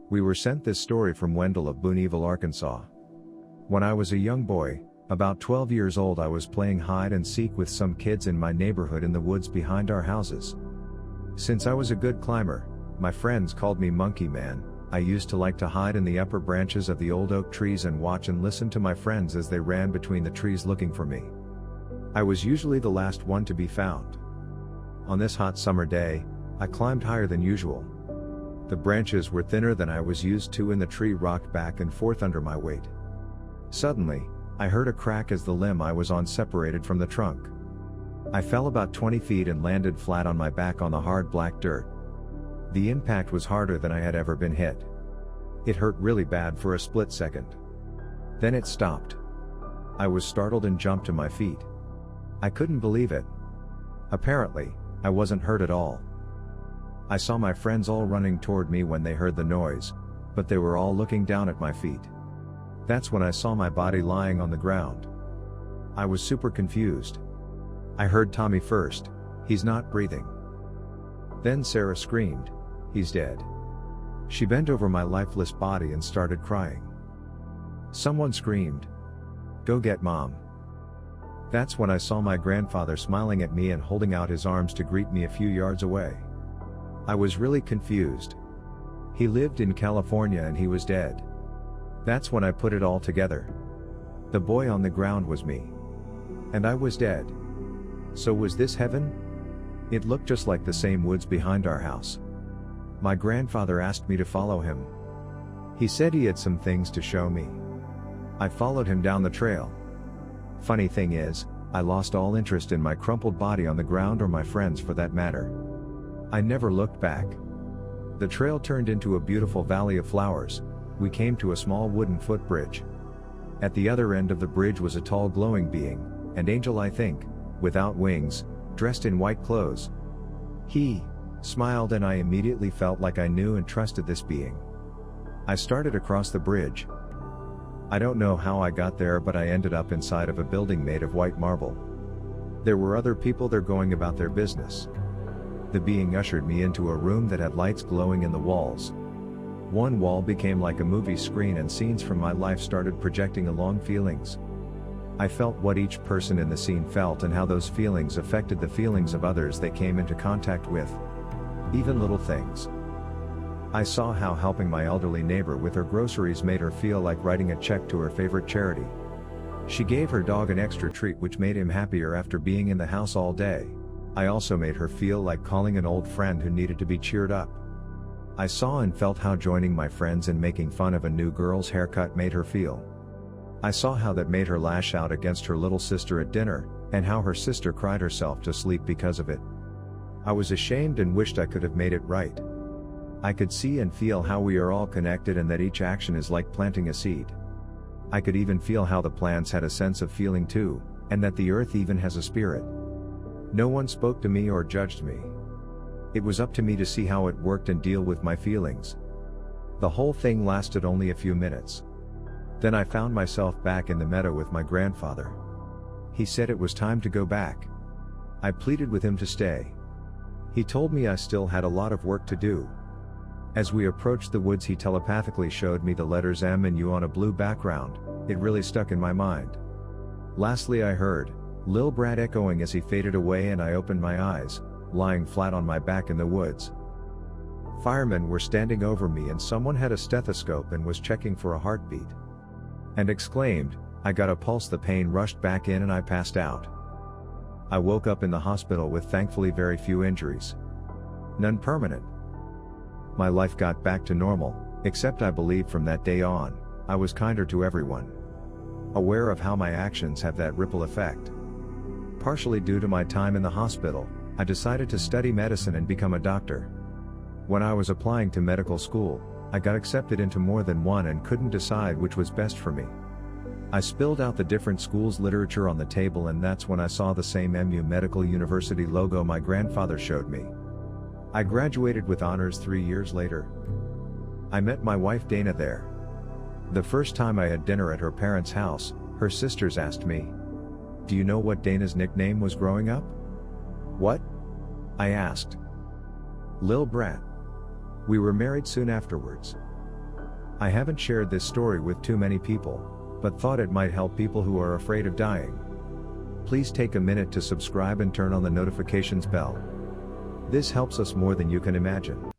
We were sent this story from Wendell of Booneville, Arkansas. When I was a young boy, about 12 years old, I was playing hide and seek with some kids in my neighborhood in the woods behind our houses. Since I was a good climber, my friends called me Monkey Man. I used to like to hide in the upper branches of the old oak trees and watch and listen to my friends as they ran between the trees looking for me. I was usually the last one to be found. On this hot summer day, I climbed higher than usual. The branches were thinner than I was used to and the tree rocked back and forth under my weight. Suddenly, I heard a crack as the limb I was on separated from the trunk. I fell about 20 feet and landed flat on my back on the hard black dirt. The impact was harder than I had ever been hit. It hurt really bad for a split second. Then it stopped. I was startled and jumped to my feet. I couldn't believe it. Apparently, I wasn't hurt at all. I saw my friends all running toward me when they heard the noise, but they were all looking down at my feet. That's when I saw my body lying on the ground. I was super confused. I heard Tommy first, "He's not breathing." Then Sarah screamed, "He's dead." She bent over my lifeless body and started crying. Someone screamed, "Go get Mom." That's when I saw my grandfather smiling at me and holding out his arms to greet me a few yards away. I was really confused. He lived in California and he was dead. That's when I put it all together. The boy on the ground was me. And I was dead. So was this heaven? It looked just like the same woods behind our house. My grandfather asked me to follow him. He said he had some things to show me. I followed him down the trail. Funny thing is, I lost all interest in my crumpled body on the ground or my friends for that matter. I never looked back. The trail turned into a beautiful valley of flowers. We came to a small wooden footbridge. At the other end of the bridge was a tall glowing being, an angel I think, without wings, dressed in white clothes. He smiled and I immediately felt like I knew and trusted this being. I started across the bridge. I don't know how I got there, but I ended up inside of a building made of white marble. There were other people there going about their business. The being ushered me into a room that had lights glowing in the walls. One wall became like a movie screen and scenes from my life started projecting along feelings. I felt what each person in the scene felt and how those feelings affected the feelings of others they came into contact with. Even little things. I saw how helping my elderly neighbor with her groceries made her feel like writing a check to her favorite charity. She gave her dog an extra treat which made him happier after being in the house all day. I also made her feel like calling an old friend who needed to be cheered up. I saw and felt how joining my friends in making fun of a new girl's haircut made her feel. I saw how that made her lash out against her little sister at dinner, and how her sister cried herself to sleep because of it. I was ashamed and wished I could have made it right. I could see and feel how we are all connected and that each action is like planting a seed. I could even feel how the plants had a sense of feeling too, and that the earth even has a spirit. No one spoke to me or judged me. It was up to me to see how it worked and deal with my feelings. The whole thing lasted only a few minutes. Then I found myself back in the meadow with my grandfather. He said it was time to go back. I pleaded with him to stay. He told me I still had a lot of work to do. As we approached the woods, he telepathically showed me the letters M and U on a blue background. It really stuck in my mind. Lastly, I heard Lil Brad echoing as he faded away, and I opened my eyes, lying flat on my back in the woods. Firemen were standing over me and someone had a stethoscope and was checking for a heartbeat. And exclaimed, "I got a pulse." The pain rushed back in and I passed out. I woke up in the hospital with thankfully very few injuries. None permanent. My life got back to normal, except I believe from that day on, I was kinder to everyone. Aware of how my actions have that ripple effect. Partially due to my time in the hospital, I decided to study medicine and become a doctor. When I was applying to medical school, I got accepted into more than one and couldn't decide which was best for me. I spilled out the different schools' literature on the table, and that's when I saw the same MU Medical University logo my grandfather showed me. I graduated with honors 3 years later. I met my wife Dana there. The first time I had dinner at her parents' house, her sisters asked me, "Do you know what Dana's nickname was growing up?" "What?" I asked. "Lil Brat." We were married soon afterwards. I haven't shared this story with too many people, but thought it might help people who are afraid of dying. Please take a minute to subscribe and turn on the notifications bell. This helps us more than you can imagine.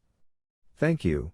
Thank you.